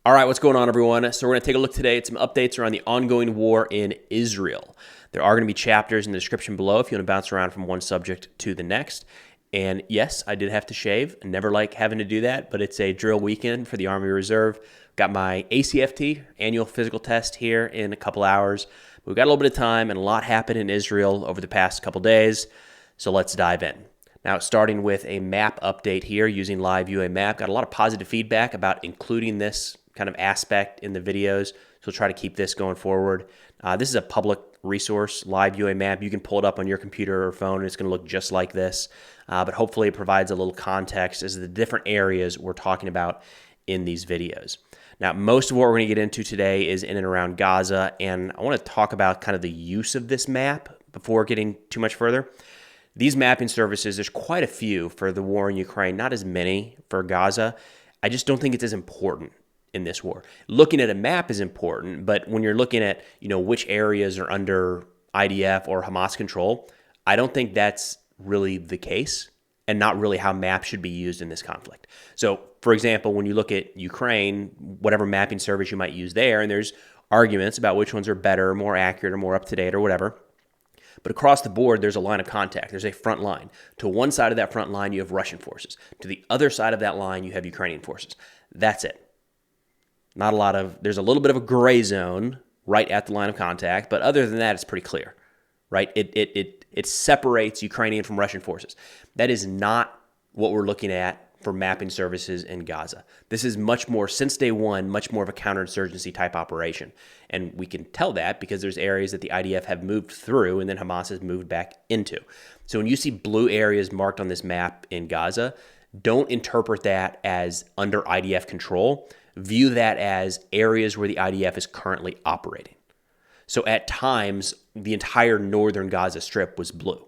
All right, what's going on, everyone? So we're going to take a look today at some updates around the ongoing war in Israel. There are going to be chapters in the description below if you want to bounce around from one subject to the next. And yes, I did have to shave. I never like having to do that, but it's a drill weekend for the Army Reserve. Got my ACFT, annual physical test, here in a couple hours. We've got a little bit of time, and a lot happened in Israel over the past couple days, so let's dive in. Now, starting with a map update here using Live UA Map. Got a lot of positive feedback about including this kind of aspect in the videos, so we'll try to keep this going forward. This is a public resource, Live UA Map. You can pull it up on your computer or phone, and it's going to look just like this, but hopefully it provides a little context as to the different areas we're talking about in these videos. Now, most of what we're going to get into today is in and around Gaza, and I want to talk about kind of the use of this map before getting too much further. These mapping services, there's quite a few for the war in Ukraine, not as many for Gaza. I just don't think it's as important in this war. Looking at a map is important, but when you're looking at, which areas are under IDF or Hamas control, I don't think that's really the case and not really how maps should be used in this conflict. So, for example, when you look at Ukraine, whatever mapping service you might use there, and there's arguments about which ones are better, more accurate, or more up-to-date, or whatever. But across the board, there's a line of contact. There's a front line. To one side of that front line, you have Russian forces. To the other side of that line, you have Ukrainian forces. That's it. Not a lot of, there's a little bit of a gray zone right at the line of contact, but other than that, it's pretty clear, right? It separates Ukrainian from Russian forces. That is not what we're looking at for mapping services in Gaza. This is much more, since day one, much more of a counterinsurgency type operation. And we can tell that because there's areas that the IDF have moved through and then Hamas has moved back into. So when you see blue areas marked on this map in Gaza, don't interpret that as under IDF control. View that as areas where the IDF is currently operating. So at times, the entire northern Gaza Strip was blue.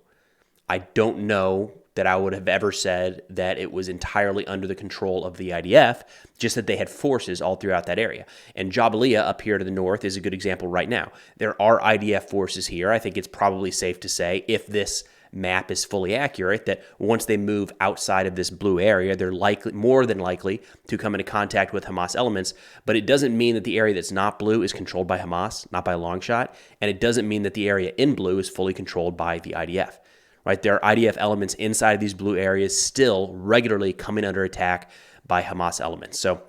I don't know that I would have ever said that it was entirely under the control of the IDF, just that they had forces all throughout that area. And Jabalia up here to the north is a good example right now. There are IDF forces here. I think it's probably safe to say, if this map is fully accurate, that once they move outside of this blue area, they're likely, more than likely, to come into contact with Hamas elements. But it doesn't mean that the area that's not blue is controlled by Hamas, not by a long shot. And it doesn't mean that the area in blue is fully controlled by the IDF. Right? There are IDF elements inside of these blue areas still regularly coming under attack by Hamas elements. So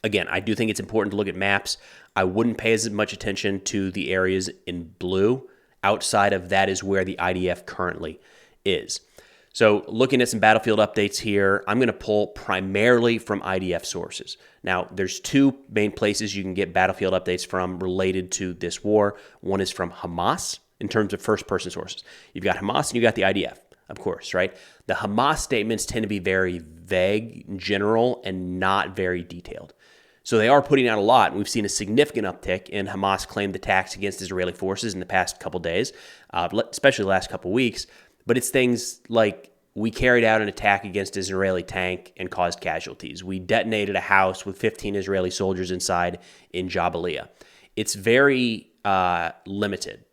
again, I do think it's important to look at maps. I wouldn't pay as much attention to the areas in blue. Outside of that is where the IDF currently is. So looking at some battlefield updates here, I'm going to pull primarily from IDF sources. Now, there's two main places you can get battlefield updates from related to this war. One is from Hamas in terms of first-person sources. You've got Hamas and you've got the IDF, of course, right? The Hamas statements tend to be very vague, general, and not very detailed. So they are putting out a lot, and we've seen a significant uptick in Hamas claimed attacks against Israeli forces in the past couple days, especially the last couple weeks. But it's things like, we carried out an attack against an Israeli tank and caused casualties. We detonated a house with 15 Israeli soldiers inside in Jabalia. It's very limited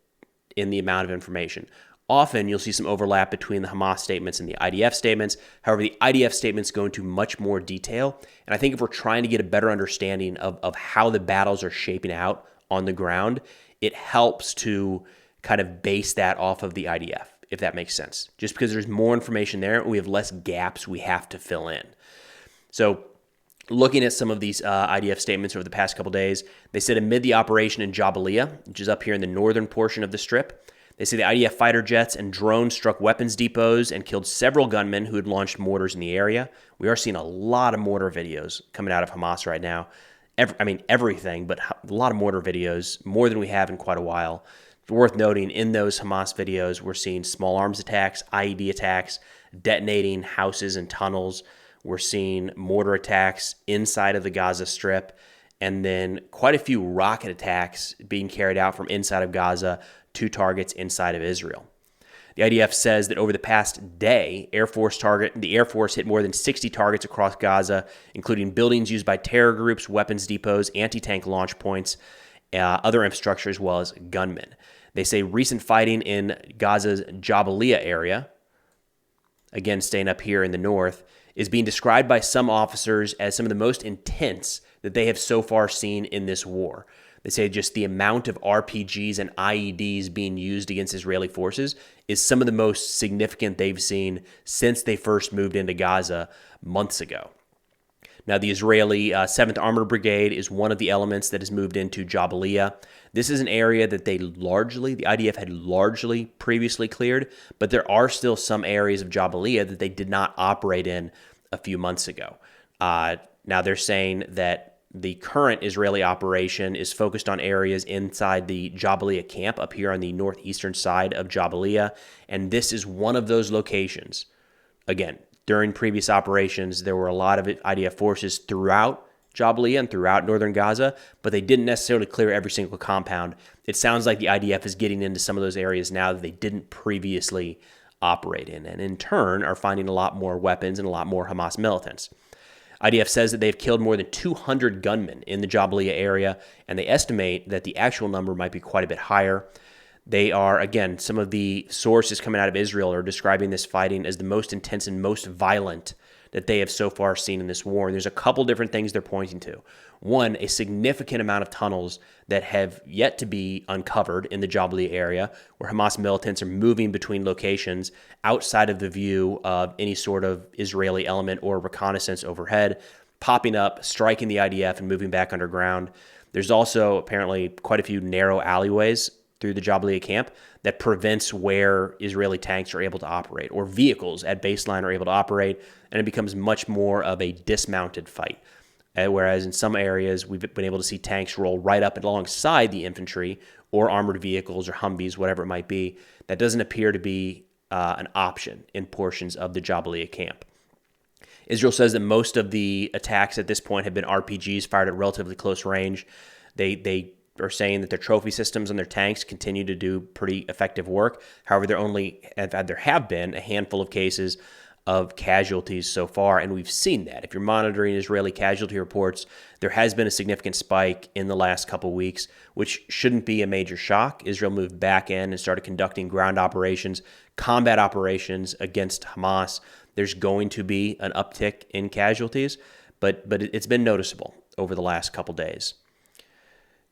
in the amount of information. Often you'll see some overlap between the Hamas statements and the IDF statements. However, the IDF statements go into much more detail. And I think if we're trying to get a better understanding of how the battles are shaping out on the ground, it helps to kind of base that off of the IDF, if that makes sense. Just because there's more information there, we have less gaps we have to fill in. So looking at some of these IDF statements over the past couple days, they said amid the operation in Jabalia, which is up here in the northern portion of the strip, they say the IDF fighter jets and drones struck weapons depots and killed several gunmen who had launched mortars in the area. We are seeing a lot of mortar videos coming out of Hamas right now. Everything, but a lot of mortar videos, more than we have in quite a while. It's worth noting, in those Hamas videos, we're seeing small arms attacks, IED attacks, detonating houses and tunnels. We're seeing mortar attacks inside of the Gaza Strip, and then quite a few rocket attacks being carried out from inside of Gaza to targets inside of Israel. The IDF says that over the past day, the Air Force hit more than 60 targets across Gaza, including buildings used by terror groups, weapons depots, anti-tank launch points, other infrastructure, as well as gunmen. They say recent fighting in Gaza's Jabalia area, again staying up here in the north, is being described by some officers as some of the most intense that they have so far seen in this war. They say just the amount of RPGs and IEDs being used against Israeli forces is some of the most significant they've seen since they first moved into Gaza months ago. Now, the Israeli 7th Armored Brigade is one of the elements that has moved into Jabalia. This is an area that the IDF had largely previously cleared, but there are still some areas of Jabalia that they did not operate in a few months ago. Now, they're saying that the current Israeli operation is focused on areas inside the Jabalia camp up here on the northeastern side of Jabalia, and this is one of those locations. Again, during previous operations, there were a lot of IDF forces throughout Jabalia and throughout northern Gaza, but they didn't necessarily clear every single compound. It sounds like the IDF is getting into some of those areas now that they didn't previously operate in, and in turn are finding a lot more weapons and a lot more Hamas militants. IDF says that they've killed more than 200 gunmen in the Jabalia area, and they estimate that the actual number might be quite a bit higher. They are, again, some of the sources coming out of Israel are describing this fighting as the most intense and most violent that they have so far seen in this war. And there's a couple different things they're pointing to. One, a significant amount of tunnels that have yet to be uncovered in the Jabalia area, where Hamas militants are moving between locations outside of the view of any sort of Israeli element or reconnaissance overhead, popping up, striking the IDF, and moving back underground. There's also apparently quite a few narrow alleyways through the Jabalia camp that prevents where Israeli tanks are able to operate, or vehicles at baseline are able to operate, and it becomes much more of a dismounted fight. Whereas in some areas, we've been able to see tanks roll right up alongside the infantry or armored vehicles or Humvees, whatever it might be. That doesn't appear to be an option in portions of the Jabalia camp. Israel says that most of the attacks at this point have been RPGs fired at relatively close range. They are saying that their trophy systems on their tanks continue to do pretty effective work. However, there have been a handful of cases of casualties so far, and we've seen that. If you're monitoring Israeli casualty reports, there has been a significant spike in the last couple weeks, which shouldn't be a major shock. Israel moved back in and started conducting ground operations, combat operations against Hamas. There's going to be an uptick in casualties, but it's been noticeable over the last couple days.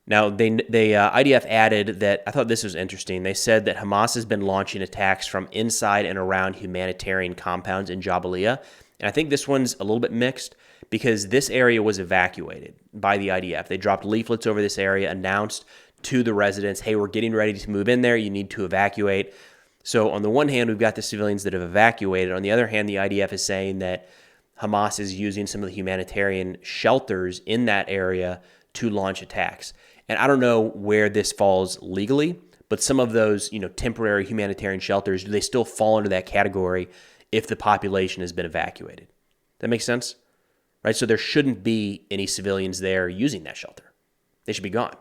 Now, IDF added that, I thought this was interesting. They said that Hamas has been launching attacks from inside and around humanitarian compounds in Jabalia. And I think this one's a little bit mixed because this area was evacuated by the IDF. They dropped leaflets over this area, announced to the residents, hey, we're getting ready to move in there. You need to evacuate. So on the one hand, we've got the civilians that have evacuated. On the other hand, the IDF is saying that Hamas is using some of the humanitarian shelters in that area to launch attacks. And I don't know where this falls legally, but some of those, temporary humanitarian shelters, do they still fall into that category if the population has been evacuated? That makes sense? Right? So there shouldn't be any civilians there using that shelter. They should be gone.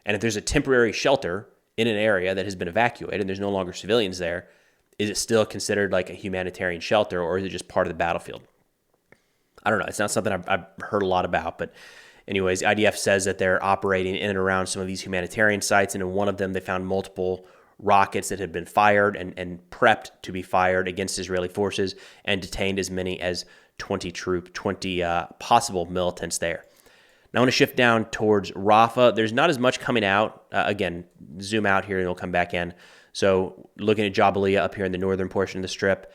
And if there's a temporary shelter in an area that has been evacuated and there's no longer civilians there, is it still considered like a humanitarian shelter, or is it just part of the battlefield? I don't know. It's not something I've heard a lot about, but anyways, IDF says that they're operating in and around some of these humanitarian sites, and in one of them they found multiple rockets that had been fired and prepped to be fired against Israeli forces, and detained as many as 20 possible militants there. Now I want to shift down towards Rafah. There's not as much coming out. Again, zoom out here and it'll come back in. So looking at Jabalia up here in the northern portion of the strip,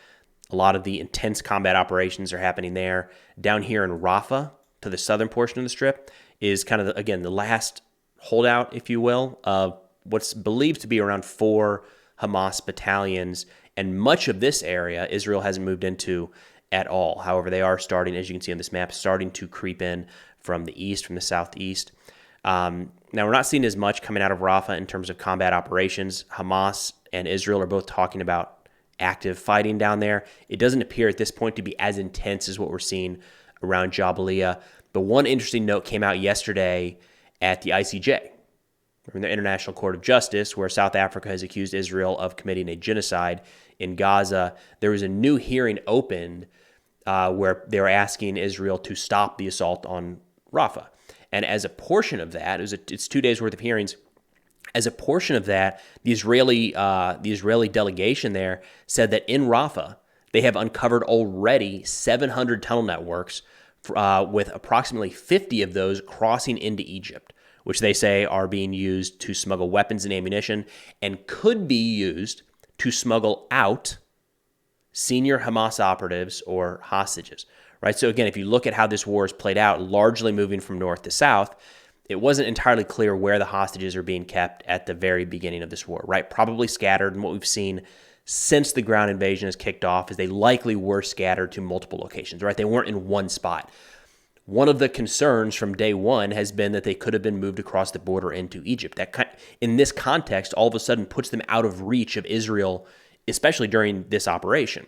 a lot of the intense combat operations are happening there. Down here in Rafah, to the southern portion of the strip, is kind of, the last holdout, if you will, of what's believed to be around 4 Hamas battalions. And much of this area, Israel hasn't moved into at all. However, they are starting, as you can see on this map, starting to creep in from the east, from the southeast. Now, we're not seeing as much coming out of Rafah in terms of combat operations. Hamas and Israel are both talking about active fighting down there. It doesn't appear at this point to be as intense as what we're seeing around Jabalia. But one interesting note came out yesterday at the ICJ, from the International Court of Justice, where South Africa has accused Israel of committing a genocide in Gaza. There was a new hearing opened where they were asking Israel to stop the assault on Rafah. And as a portion of that, it's 2 days worth of hearings. As a portion of that, the Israeli delegation there said that in Rafah, They have uncovered already 700 tunnel networks, with approximately 50 of those crossing into Egypt, which they say are being used to smuggle weapons and ammunition and could be used to smuggle out senior Hamas operatives or hostages, right? So again, if you look at how this war is played out, largely moving from north to south, it wasn't entirely clear where the hostages are being kept at the very beginning of this war, right? Probably scattered. And what we've seen since the ground invasion has kicked off is they likely were scattered to multiple locations, right? They weren't in one spot. One of the concerns from day one has been that they could have been moved across the border into Egypt. That, in this context, all of a sudden puts them out of reach of Israel, especially during this operation.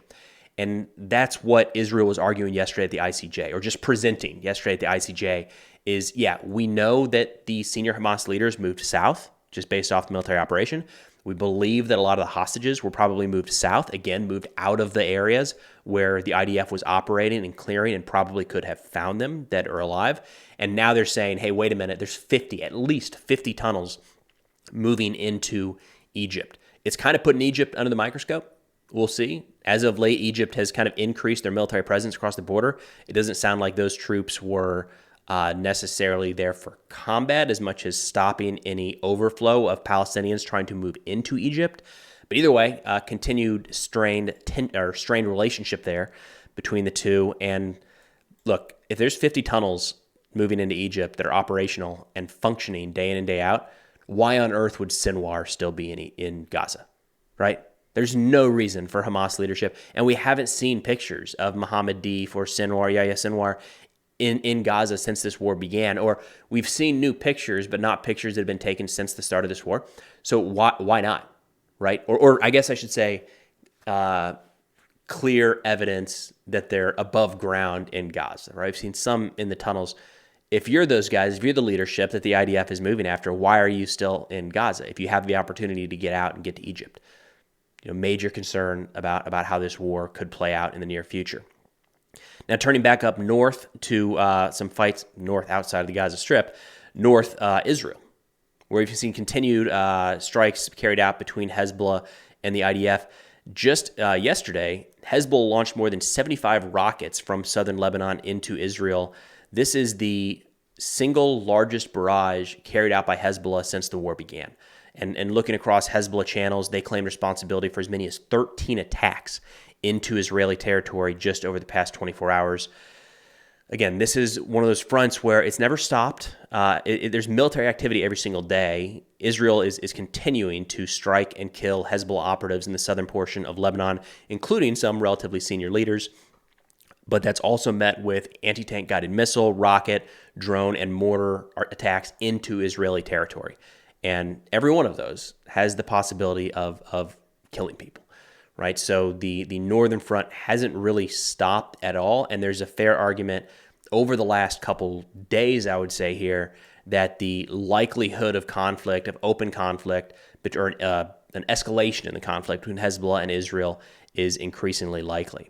And that's what Israel was arguing yesterday at the ICJ, or just presenting yesterday at the ICJ, is, yeah, we know that the senior Hamas leaders moved south just based off the military operation. We believe that a lot of the hostages were probably moved south, again, moved out of the areas where the IDF was operating and clearing and probably could have found them dead or alive. And now they're saying, hey, wait a minute, there's at least 50 tunnels moving into Egypt. It's kind of putting Egypt under the microscope. We'll see. As of late, Egypt has kind of increased their military presence across the border. It doesn't sound like those troops were necessarily there for combat as much as stopping any overflow of Palestinians trying to move into Egypt. But either way, continued strained relationship there between the two. And look, if there's 50 tunnels moving into Egypt that are operational and functioning day in and day out, why on earth would Sinwar still be in Gaza, right? There's no reason for Hamas leadership. And we haven't seen pictures of Mohammed Deif or Yahya Sinwar in Gaza since this war began. Or we've seen new pictures, but not pictures that have been taken since the start of this war. So why not, right? Or I guess I should say clear evidence that they're above ground in Gaza, right? I've seen some in the tunnels. If you're those guys, if you're the leadership that the IDF is moving after, why are you still in Gaza if you have the opportunity to get out and get to Egypt? Major concern about how this war could play out in the near future. Now, turning back up north to some fights north outside of the Gaza Strip, north Israel, where we've seen continued strikes carried out between Hezbollah and the IDF. Just yesterday, Hezbollah launched more than 75 rockets from southern Lebanon into Israel. This is the single largest barrage carried out by Hezbollah since the war began. And looking across Hezbollah channels, they claim responsibility for as many as 13 attacks into Israeli territory just over the past 24 hours. Again, this is one of those fronts where it's never stopped. There's military activity every single day. Israel is continuing to strike and kill Hezbollah operatives in the southern portion of Lebanon, including some relatively senior leaders. But that's also met with anti-tank guided missile, rocket, drone, and mortar attacks into Israeli territory. And every one of those has the possibility of killing people, right? So the northern front hasn't really stopped at all. And there's a fair argument over the last couple days, I would say here, that the likelihood of conflict, of open conflict, or an escalation in the conflict between Hezbollah and Israel is increasingly likely.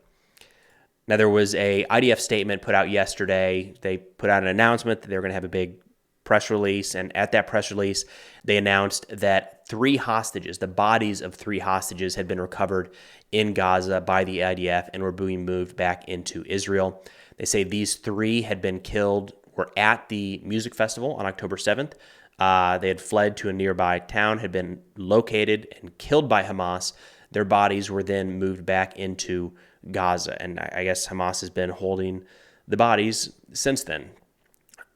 Now, there was a IDF statement put out yesterday. They put out an announcement that they were going to have a big press release, and at that press release, they announced that 3 hostages, the bodies of 3 hostages, had been recovered in Gaza by the IDF and were being moved back into Israel. They say these 3 had been killed, were at the music festival on October 7th. They had fled to a nearby town, had been located and killed by Hamas. Their bodies were then moved back into Gaza, and I guess Hamas has been holding the bodies since then.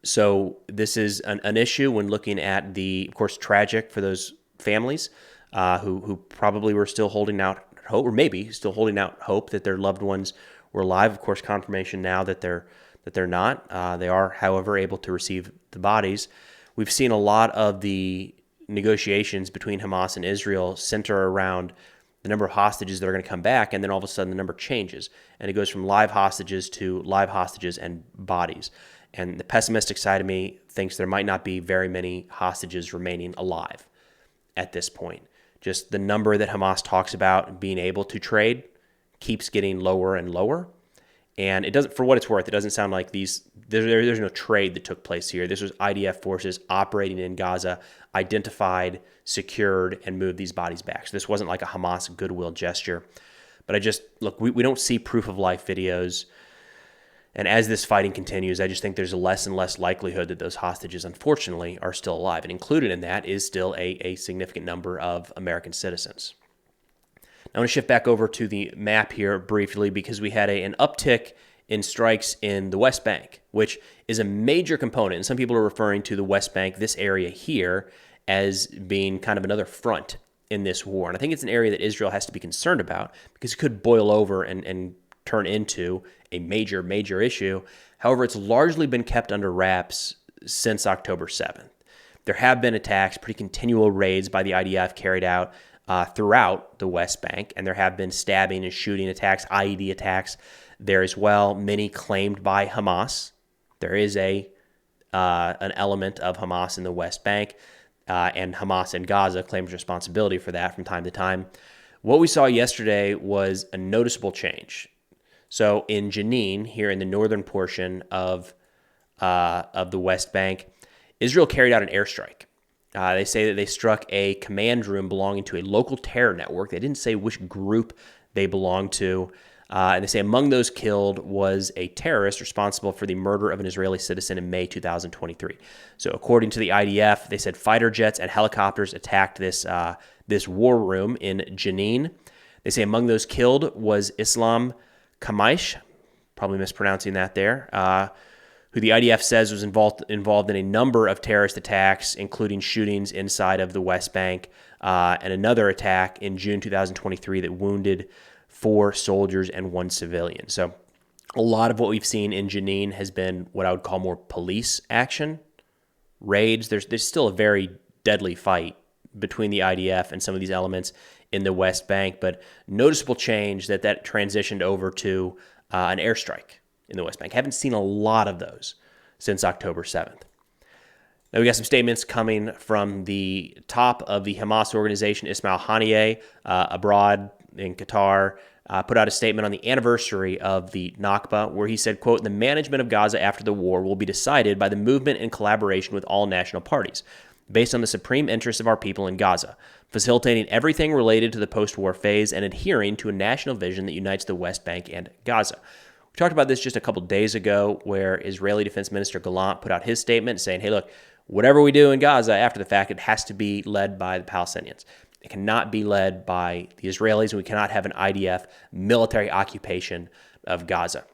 So this is an issue when looking at of course, tragic for those families who probably were still holding out hope, or maybe still holding out hope that their loved ones were alive. Of course, confirmation now that they're not. They are, however, able to receive the bodies. We've seen a lot of the negotiations between Hamas and Israel center around the number of hostages that are going to come back, and then all of a sudden the number changes, and it goes from live hostages to live hostages and bodies. And the pessimistic side of me thinks there might not be very many hostages remaining alive at this point. Just the number that Hamas talks about being able to trade keeps getting lower and lower. And it doesn't, for what it's worth, it doesn't sound like there's no trade that took place here. This was IDF forces operating in Gaza, identified, secured, and moved these bodies back. So this wasn't like a Hamas goodwill gesture. But look, we don't see proof of life videos. And as this fighting continues, I just think there's a less and less likelihood that those hostages, unfortunately, are still alive. And included in that is still a significant number of American citizens. I want to shift back over to the map here briefly because we had an uptick in strikes in the West Bank, which is a major component. And some people are referring to the West Bank, this area here, as being kind of another front in this war. And I think it's an area that Israel has to be concerned about because it could boil over and turn into a major, major issue. However, it's largely been kept under wraps since October 7th. There have been attacks, pretty continual raids by the IDF carried out throughout the West Bank, and there have been stabbing and shooting attacks, IED attacks there as well, many claimed by Hamas. There is an element of Hamas in the West Bank, and Hamas in Gaza claims responsibility for that from time to time. What we saw yesterday was a noticeable change. So in Jenin, here in the northern portion of the West Bank, Israel carried out an airstrike. They say that they struck a command room belonging to a local terror network. They didn't say which group they belonged to. And they say among those killed was a terrorist responsible for the murder of an Israeli citizen in May 2023. So according to the IDF, they said fighter jets and helicopters attacked this war room in Jenin. They say among those killed was Islam Kamaish, probably mispronouncing that there, who the IDF says was involved in a number of terrorist attacks, including shootings inside of the West Bank, and another attack in June 2023 that wounded 4 soldiers and 1 civilian. So a lot of what we've seen in Jenin has been what I would call more police action, raids. There's still a very deadly fight between the IDF and some of these elements in the West Bank, but noticeable change that transitioned over to an airstrike in the West Bank. Haven't seen a lot of those since October 7th. Now we got some statements coming from the top of the Hamas organization, Ismail Haniyeh, abroad in Qatar, put out a statement on the anniversary of the Nakba, where he said, quote, "The management of Gaza after the war will be decided by the movement in collaboration with all national parties, based on the supreme interests of our people in Gaza, facilitating everything related to the post-war phase and adhering to a national vision that unites the West Bank and Gaza." We talked about this just a couple days ago, where Israeli Defense Minister Gallant put out his statement saying, hey, look, whatever we do in Gaza after the fact, it has to be led by the Palestinians. It cannot be led by the Israelis, and we cannot have an IDF military occupation of Gaza.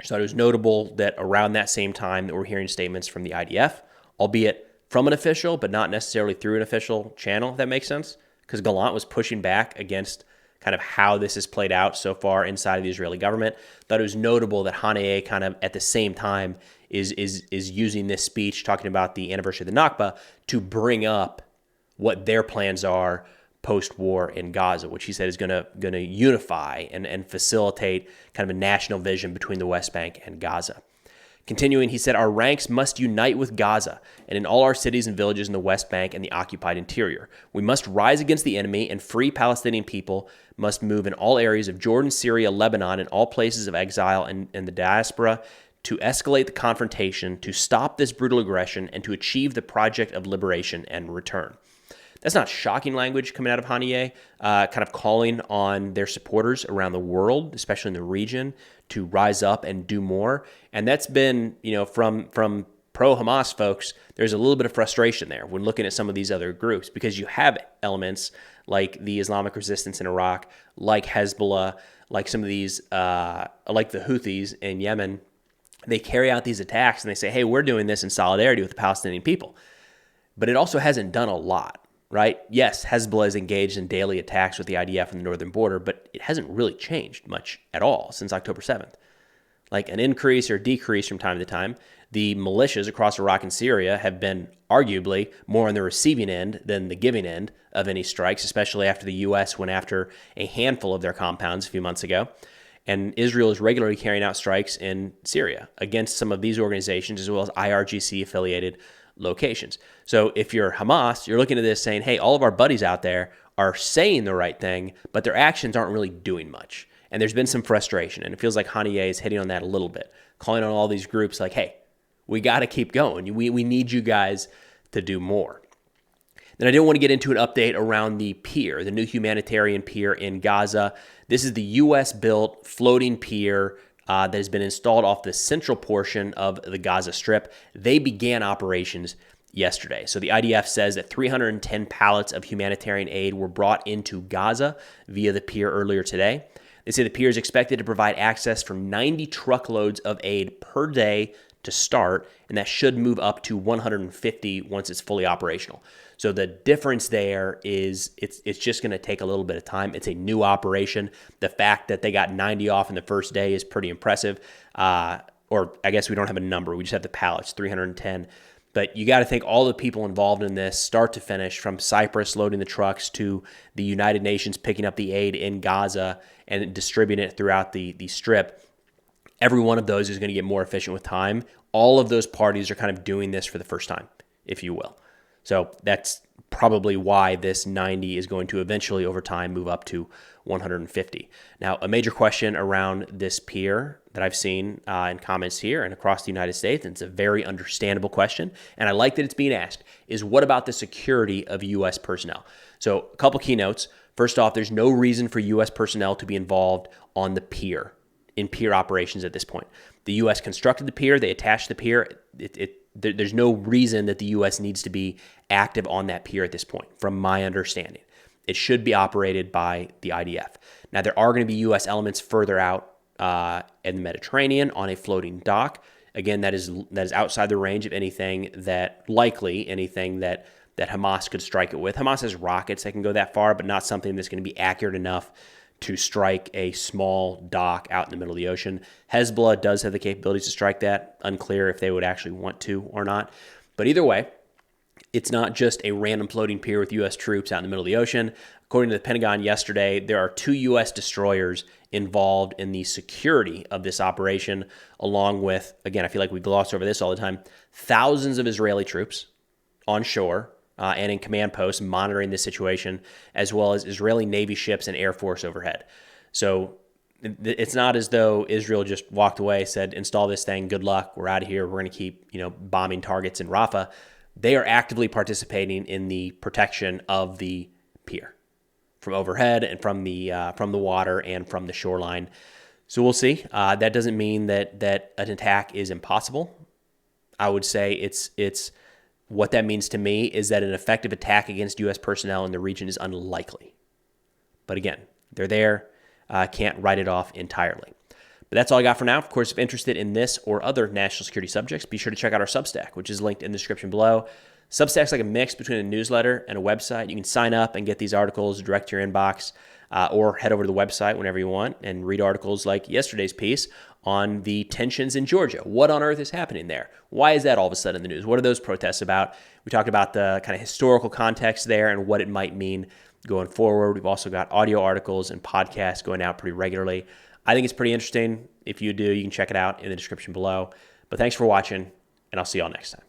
So it was notable that around that same time that we're hearing statements from the IDF, albeit from an official, but not necessarily through an official channel, if that makes sense, because Gallant was pushing back against kind of how this has played out so far inside of the Israeli government. Thought it was notable that Haniyeh kind of at the same time is using this speech talking about the anniversary of the Nakba to bring up what their plans are post-war in Gaza, which he said is going to unify and facilitate kind of a national vision between the West Bank and Gaza. Continuing, he said, "Our ranks must unite with Gaza and in all our cities and villages in the West Bank and the occupied interior. We must rise against the enemy, and free Palestinian people must move in all areas of Jordan, Syria, Lebanon, and all places of exile and the diaspora to escalate the confrontation, to stop this brutal aggression, and to achieve the project of liberation and return." That's not shocking language coming out of Haniyeh, kind of calling on their supporters around the world, especially in the region, to rise up and do more. And that's been, from pro-Hamas folks, there's a little bit of frustration there when looking at some of these other groups, because you have elements like the Islamic resistance in Iraq, like Hezbollah, like some of these, like the Houthis in Yemen. They carry out these attacks and they say, hey, we're doing this in solidarity with the Palestinian people. But it also hasn't done a lot. Right? Yes, Hezbollah is engaged in daily attacks with the IDF on the northern border, but it hasn't really changed much at all since October 7th. Like an increase or decrease from time to time. The militias across Iraq and Syria have been arguably more on the receiving end than the giving end of any strikes, especially after the U.S. went after a handful of their compounds a few months ago. And Israel is regularly carrying out strikes in Syria against some of these organizations, as well as IRGC-affiliated locations. So if you're Hamas, you're looking at this saying, hey, all of our buddies out there are saying the right thing, but their actions aren't really doing much. And there's been some frustration, and it feels like Haniyeh is hitting on that a little bit, calling on all these groups like, hey, we got to keep going. We need you guys to do more. Then I did want to get into an update around the pier, the new humanitarian pier in Gaza. This is the U.S.-built floating pier that has been installed off the central portion of the Gaza Strip. They began operations yesterday. So the IDF says that 310 pallets of humanitarian aid were brought into Gaza via the pier earlier today. They say the pier is expected to provide access for 90 truckloads of aid per day to start, and that should move up to 150 once it's fully operational. So the difference there is it's just going to take a little bit of time. It's a new operation. The fact that they got 90 off in the first day is pretty impressive. Or I guess we don't have a number. We just have the pallets, 310. But you got to think all the people involved in this, start to finish, from Cyprus loading the trucks to the United Nations picking up the aid in Gaza and distributing it throughout the strip. Every one of those is going to get more efficient with time. All of those parties are kind of doing this for the first time, if you will. So that's probably why this 90 is going to eventually, over time, move up to 150. Now, a major question around this pier that I've seen in comments here and across the United States, and it's a very understandable question, and I like that it's being asked, is what about the security of U.S. personnel? So a couple keynotes. First off, there's no reason for U.S. personnel to be involved on the pier, in pier operations at this point. The U.S. constructed the pier. They attached the pier. There's no reason that the U.S. needs to be active on that pier at this point, from my understanding. It should be operated by the IDF. Now, there are going to be U.S. elements further out in the Mediterranean on a floating dock. Again, that is outside the range of anything that Hamas could strike it with. Hamas has rockets that can go that far, but not something that's going to be accurate enough to strike a small dock out in the middle of the ocean. Hezbollah does have the capabilities to strike that. Unclear if they would actually want to or not. But either way, it's not just a random floating pier with U.S. troops out in the middle of the ocean. According to the Pentagon yesterday, there are 2 U.S. destroyers involved in the security of this operation, along with, again, I feel like we gloss over this all the time, thousands of Israeli troops on shore and in command posts monitoring the situation, as well as Israeli Navy ships and Air Force overhead. So it's not as though Israel just walked away, said, install this thing, good luck, we're out of here, we're going to keep bombing targets in Rafah. They are actively participating in the protection of the pier from overhead and from the water and from the shoreline. So we'll see. That doesn't mean that an attack is impossible. I would say it's what that means to me is that an effective attack against U.S. personnel in the region is unlikely. But again, they're there. Can't write it off entirely. But that's all I got for now. Of course, if interested in this or other national security subjects, be sure to check out our Substack, which is linked in the description below. Substack's like a mix between a newsletter and a website. You can sign up and get these articles direct to your inbox, or head over to the website whenever you want and read articles like yesterday's piece on the tensions in Georgia. What on earth is happening there? Why is that all of a sudden in the news? What are those protests about? We talked about the kind of historical context there and what it might mean going forward. We've also got audio articles and podcasts going out pretty regularly. I think it's pretty interesting. If you do, you can check it out in the description below. But thanks for watching, and I'll see y'all next time.